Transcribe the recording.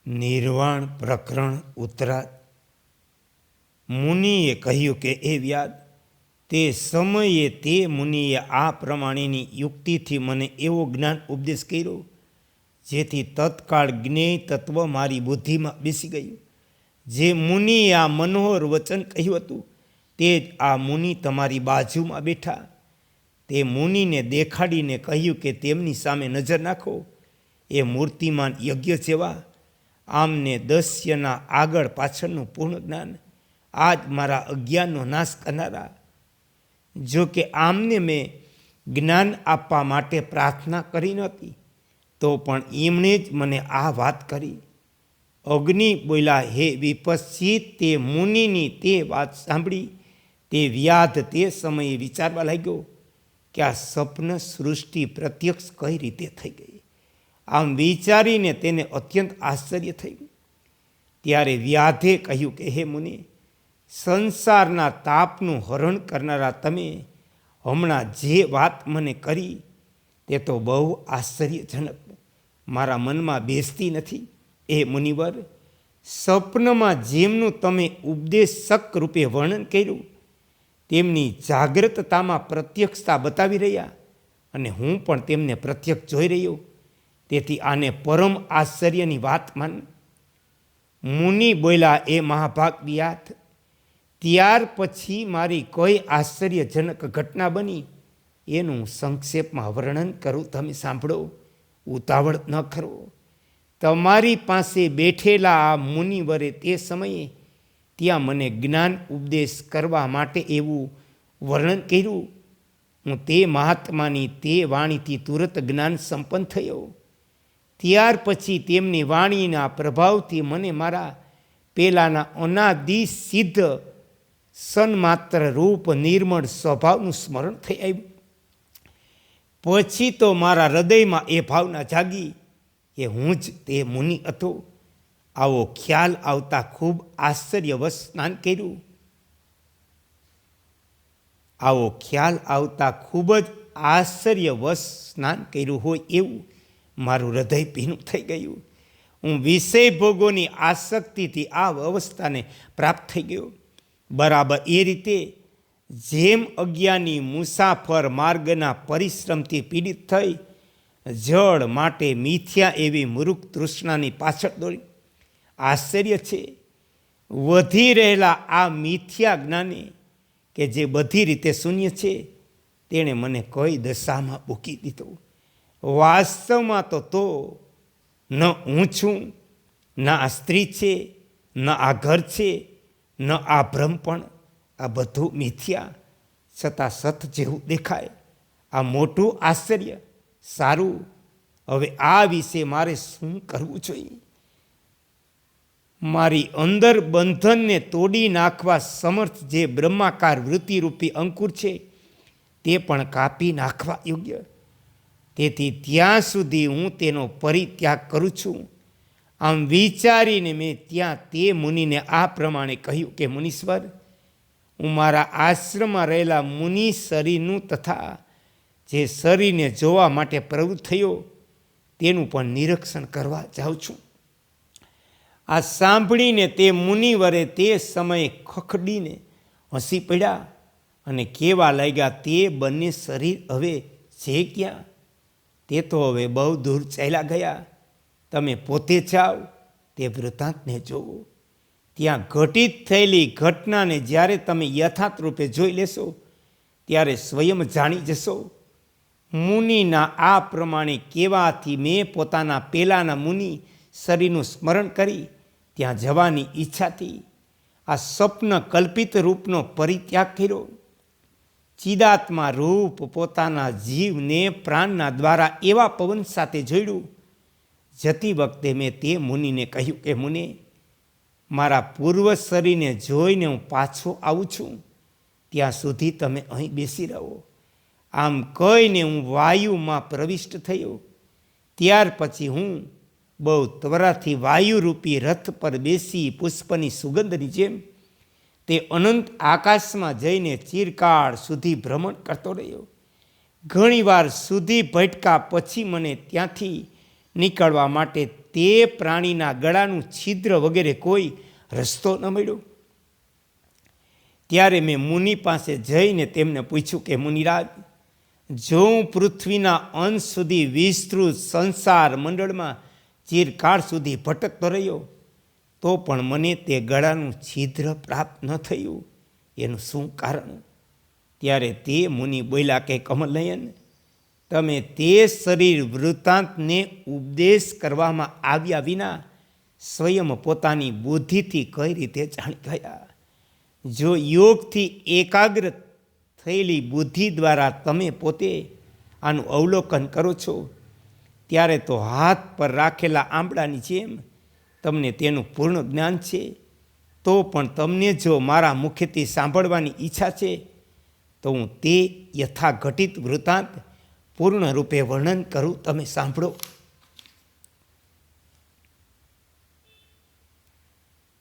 નિર્વાણ પ્રકરણ ઉત્તરાર્ધ. મુનિએ કહ્યું કે એ વ્યાદ, તે સમયે તે મુનિએ આ પ્રમાણેની યુક્તિથી મને એવો જ્ઞાન ઉપદેશ કર્યો જેથી તત્કાળ જ્ઞેય તત્વ મારી બુદ્ધિમાં બેસી ગયું. જે મુનિએ આ મનોહર વચન કહ્યું હતું તે જ આ મુનિ તમારી બાજુમાં બેઠા. તે મુનિને દેખાડીને કહ્યું કે તેમની સામે નજર નાખો. એ મૂર્તિમાન યજ્ઞ જેવા આમને દસ્યના આગળ પાછળનું પૂર્ણ જ્ઞાન, આ જ મારા અજ્ઞાનનો નાશ કરનારા. જો કે આમને મેં જ્ઞાન આપવા માટે પ્રાર્થના કરી નહોતી, તો પણ એમણે જ મને આ વાત કરી. અગ્નિ બોલ્યા, હે વિપશ્ચિત, તે મુનિની તે વાત સાંભળી તે વ્યાધ તે સમયે વિચારવા લાગ્યો કે આ સ્વપ્ન સૃષ્ટિ પ્રત્યક્ષ કઈ રીતે થઈ ગઈ. આમ વિચારીને તેને અત્યંત આશ્ચર્ય થયું. ત્યારે વ્યાધે કહ્યું કે હે મુનિ, સંસારના તાપનું હરણ કરનારા તમે હમણાં જે વાત મને કરી તે તો બહુ આશ્ચર્યજનક, મારા મનમાં બેસતી નથી. એ મુનિવર, સ્વપ્નમાં જેમનું તમે ઉપદેશક રૂપે વર્ણન કર્યું તેમની જાગ્રતતામાં પ્રત્યક્ષતા બતાવી રહ્યા અને હું પણ તેમને પ્રત્યક્ષ જોઈ રહ્યો. તેથી આને પરમ આશ્ચર્યની વાત માન. મુનિ બોલ્યા, એ મહાભાગ વ્યાધ, ત્યાર પછી મારી કોઈ આશ્ચર્યજનક ઘટના બની એનું સંક્ષેપમાં વર્ણન કરું, તમે સાંભળો, ઉતાવળ ન કરો. તમારી પાસે બેઠેલા આ મુનિવરે તે સમયે ત્યાં મને જ્ઞાન ઉપદેશ કરવા માટે એવું વર્ણન કર્યું. હું તે મહાત્માની તે વાણીથી તુરત જ્ઞાન સંપન્ન થયો. ત્યાર પછી તેમની વાણીના પ્રભાવથી મને મારા પેલાના અનાદિ સિદ્ધ સન્માત્ર રૂપ નિર્મળ સ્વભાવનું સ્મરણ થઈ આવ્યું. પછી તો મારા હૃદયમાં એ ભાવના જાગી કે હું જ તે મુનિ હતો. આવો ખ્યાલ આવતા ખૂબ આશ્ચર્યવશ સ્નાન કર્યું. આવો ખ્યાલ આવતા ખૂબ જ આશ્ચર્યવશ સ્નાન કર્યું હોય એવું મારું હૃદય ભીનું થઈ ગયું. હું વિષય ભોગોની આસક્તિથી આ અવસ્થાને પ્રાપ્ત થઈ ગયો. બરાબર એ રીતે જેમ અજ્ઞાની મુસાફર માર્ગના પરિશ્રમથી પીડિત થઈ જળ માટે મિથ્યા એવી મૂર્ખ તૃષ્ણાની પાછળ દોડી. આશ્ચર્ય છે, વધી રહેલા આ મિથ્યા જ્ઞાને કે જે બધી રીતે શૂન્ય છે તેણે મને કઈ દશામાં મૂકી દીધો. વાસ્તવમાં તો ન હું છું, ન આ સ્ત્રી છે, ન આ ઘર છે, ન આ ભ્રમ, પણ આ બધું મિથ્યા છતાં સત જેવું દેખાય. આ મોટું આશ્ચર્ય. સારું, હવે આ વિશે મારે શું કરવું જોઈએ? મારી અંદર બંધનને તોડી નાખવા સમર્થ જે બ્રહ્માકાર વૃત્તિરૂપી અંકુર છે તે પણ કાપી નાખવા યોગ્ય. તેથી ત્યાં સુધી હું તેનો પરિત્યાગ કરું છું. આમ વિચારીને મેં ત્યાં તે મુનિને આ પ્રમાણે કહ્યું કે મુનીશ્વર, હું મારા આશ્રમમાં રહેલા મુનિ શરીરનું તથા જે શરીરને જોવા માટે પ્રવૃત્ત થયો તેનું પણ નિરીક્ષણ કરવા જાઉં છું. આ સાંભળીને તે મુનિવરે તે સમયે ખખડીને હસી પડ્યા અને કહેવા લાગ્યા, તે બંને શરીર હવે છે ક્યાં? તે તો હવે બહુ દૂર ચાલ્યા ગયા. તમે પોતે જાઓ, તે વૃત્તાંતને જોવો. ત્યાં ઘટિત થયેલી ઘટનાને જ્યારે તમે યથાર્થ રૂપે જોઈ લેશો ત્યારે સ્વયં જાણી જશો. મુનિના આ પ્રમાણે કહેવાથી મેં પોતાના પેલાના મુનિ શરીરનું સ્મરણ કરી ત્યાં જવાની ઈચ્છાથી આ સ્વપ્ન કલ્પિત રૂપનો પરિત્યાગ કર્યો. ચિદાત્મા રૂપ પોતાના જીવને પ્રાણના દ્વારા એવા પવન સાથે જોડ્યું. જતી વખતે મેં તે મુનિને કહ્યું કે મુનિ, મારા પૂર્વ શરીરને જોઈને હું પાછો આવું છું, ત્યાં સુધી તમે અહીં બેસી રહો. આમ કહીને હું વાયુમાં પ્રવિષ્ટ થયો. ત્યાર પછી હું બહુ ત્વરાથી વાયુરૂપી રથ પર બેસી પુષ્પની સુગંધની જેમ તે અનંત આકાશમાં જઈને ચિરકાળ સુધી ભ્રમણ કરતો રહ્યો. ઘણીવાર સુધી ભટકા પછી મને ત્યાંથી નીકળવા માટે તે પ્રાણીના ગળાનું છિદ્ર વગેરે કોઈ રસ્તો ન મળ્યો. ત્યારે મેં મુનિ પાસે જઈને તેમને પૂછ્યું કે મુનિરાજ, જો હું પૃથ્વીના અંશ સુધી વિસ્તૃત સંસાર મંડળમાં ચિરકાળ સુધી ભટકતો રહ્યો તો પણ મને તે ગળાનું છિદ્ર પ્રાપ્ત ન થયું, એનું શું કારણ? ત્યારે તે મુનિ બોલ્યા કે કમલનયન, તમે તે શરીર વૃત્તાંતને ઉપદેશ કરવામાં આવ્યા વિના સ્વયં પોતાની બુદ્ધિથી કઈ રીતે જાણી ગયા? જો યોગથી એકાગ્ર થયેલી બુદ્ધિ દ્વારા તમે પોતે આનું અવલોકન કરો છો ત્યારે તો હાથ પર રાખેલા આંબળાની જેમ તમને તેનું પૂર્ણ જ્ઞાન છે. તો પણ તમને જો મારા મુખેથી સાંભળવાની ઈચ્છા છે તો હું તે યથાઘટિત વૃત્તાંત પૂર્ણ રૂપે વર્ણન કરું, તમે સાંભળો.